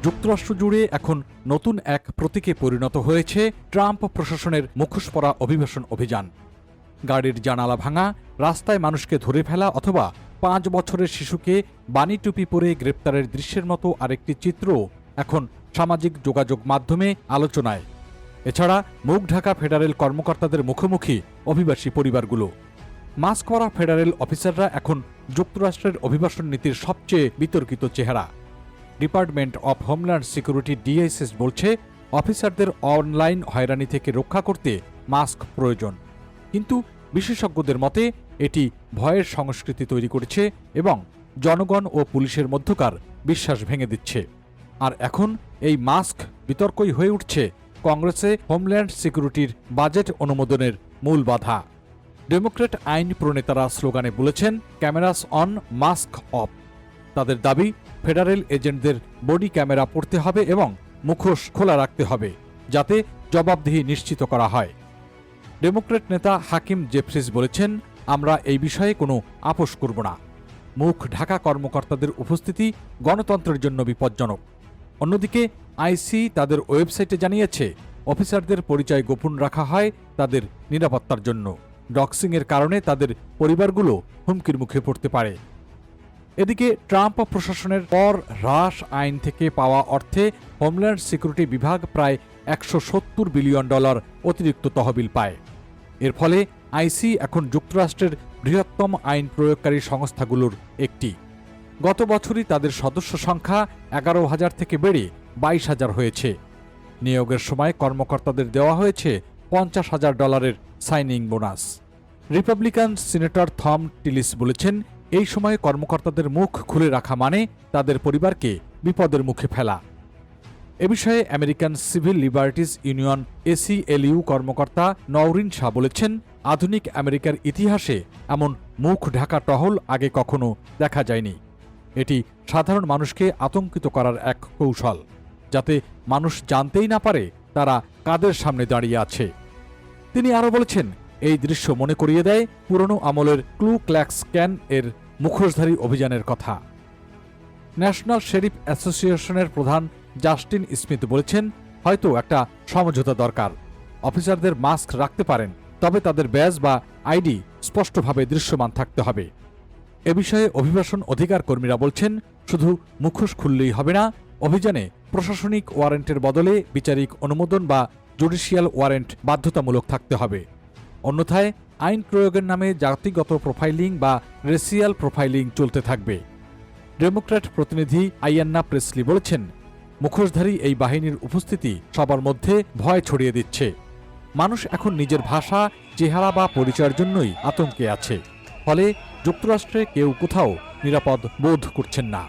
যুক্তরাষ্ট্র জুড়ে এখন নতুন এক প্রতীকে পরিণত হয়েছে ট্রাম্প প্রশাসনের মুখোশ পরা অভিবাসন অভিযান। গাড়ির জানালা ভাঙা, রাস্তায় মানুষকে ধরে ফেলা অথবা 5 বছরের শিশুকে বানি টুপি পরে গ্রেপ্তারের দৃশ্যের মতো আরেকটি চিত্র এখন সামাজিক যোগাযোগ মাধ্যমে আলোচনায়। এছাড়া মুখ ঢাকা ফেডারেল কর্মকর্তাদের মুখোমুখি অভিবাসী পরিবারগুলো। মাস্ক পরা ফেডারেল অফিসাররা এখন যুক্তরাষ্ট্রের অভিবাসন নীতির সবচেয়ে বিতর্কিত চেহারা। Department of homeland security DSS বলছে, অফিসারদের অনলাইন হয়রানি থেকে রক্ষা করতে মাস্ক প্রয়োজন। কিন্তু বিশেষজ্ঞদের মতে এটি ভয়ের সংস্কৃতি তৈরি করেছে এবং জনগণ ও পুলিশের মধ্যকার বিশ্বাস ভেঙে দিচ্ছে। আর এখন এই মাস্ক বিতর্কই হয়ে উঠছে কংগ্রেসে হোমল্যান্ড সিকিউরিটির বাজেট অনুমোদনের মূল বাধা। ডেমোক্র্যাট আইন প্রণেতারা স্লোগানে বলেছেন, ক্যামেরাস অন, মাস্ক অফ। তাদের দাবি, ফেডারেল এজেন্টদের বডি ক্যামেরা পড়তে হবে এবং মুখোশ খোলা রাখতে হবে, যাতে জবাবদিহি নিশ্চিত করা হয়। ডেমোক্র্যাট নেতা হাকিম জেফ্রিস বলেছেন, আমরা এই বিষয়ে কোনো আপোষ করব না। মুখ ঢাকা কর্মকর্তাদের উপস্থিতি গণতন্ত্রের জন্য বিপজ্জনক। অন্যদিকে আইসি তাদের ওয়েবসাইটে জানিয়েছে, অফিসারদের পরিচয় গোপন রাখা হয় তাদের নিরাপত্তার জন্য। ডক্সিংয়ের কারণে তাদের পরিবারগুলো হুমকির মুখে পড়তে পারে। এদিকে ট্রাম্প প্রশাসনের কর হ্রাস আইন থেকে পাওয়া অর্থে হোমল্যান্ড সিকিউরিটি বিভাগ প্রায় $170 বিলিয়ন অতিরিক্ত তহবিল পায়। এর ফলে আইসি এখন যুক্তরাষ্ট্রের বৃহত্তম আইন প্রয়োগকারী সংস্থাগুলোর একটি। গত বছরই তাদের সদস্য সংখ্যা 11,000 থেকে বেড়ে 22,000 হয়েছে। নিয়োগের সময় কর্মকর্তাদের দেওয়া হয়েছে $50,000 সাইনিং বোনাস। রিপাবলিকান সিনেটর থম টিলিস বলেছেন, এই সময়ে কর্মকর্তাদের মুখ খুলে রাখা মানে তাদের পরিবারকে বিপদের মুখে ফেলা। এ বিষয়ে American civil liberties union ACLU কর্মকর্তা নওরিন শাহ বলেছেন, আধুনিক আমেরিকার ইতিহাসে এমন মুখ ঢাকা টহল আগে কখনো দেখা যায়নি। এটি সাধারণ মানুষকে আতঙ্কিত করার এক কৌশল, যাতে মানুষ জানতেই না পারে তারা কাদের সামনে দাঁড়িয়ে আছে। তিনি আরও বলেছেন, এই দৃশ্য মনে করিয়ে দেয় পুরনো আমলের ক্লু ক্ল্যাক্স ক্যান এর মুখোশধারী অভিযানের কথা। ন্যাশনাল শেরিফ অ্যাসোসিয়েশনের প্রধান জাস্টিন স্মিথ বলেছেন, হয়তো একটা সমঝোতা দরকার। অফিসারদের মাস্ক রাখতে পারেন, তবে তাদের ব্যাজ বা আইডি স্পষ্টভাবে দৃশ্যমান থাকতে হবে। এ বিষয়ে অভিবাসন অধিকার কর্মীরা বলছেন, শুধু মুখোশ খুললেই হবে না, অভিযানে প্রশাসনিক ওয়ারেন্টের বদলে বিচারিক অনুমোদন বা জুডিশিয়াল ওয়ারেন্ট বাধ্যতামূলক থাকতে হবে। অন্যথায় আইন প্রয়োগের নামে জাতিগত প্রোফাইলিং বা রেসিয়াল প্রোফাইলিং চলতে থাকবে। ডেমোক্র্যাট প্রতিনিধি আইয়ান্না প্রেসলি বলেছেন, মুখোশধারী এই বাহিনীর উপস্থিতি সবার মধ্যে ভয় ছড়িয়ে দিচ্ছে। মানুষ এখন নিজের ভাষা, চেহারা বা পরিচয়ের জন্যই আতঙ্কে আছে। ফলে যুক্তরাষ্ট্রে কেউ কোথাও নিরাপদ বোধ করছেন না।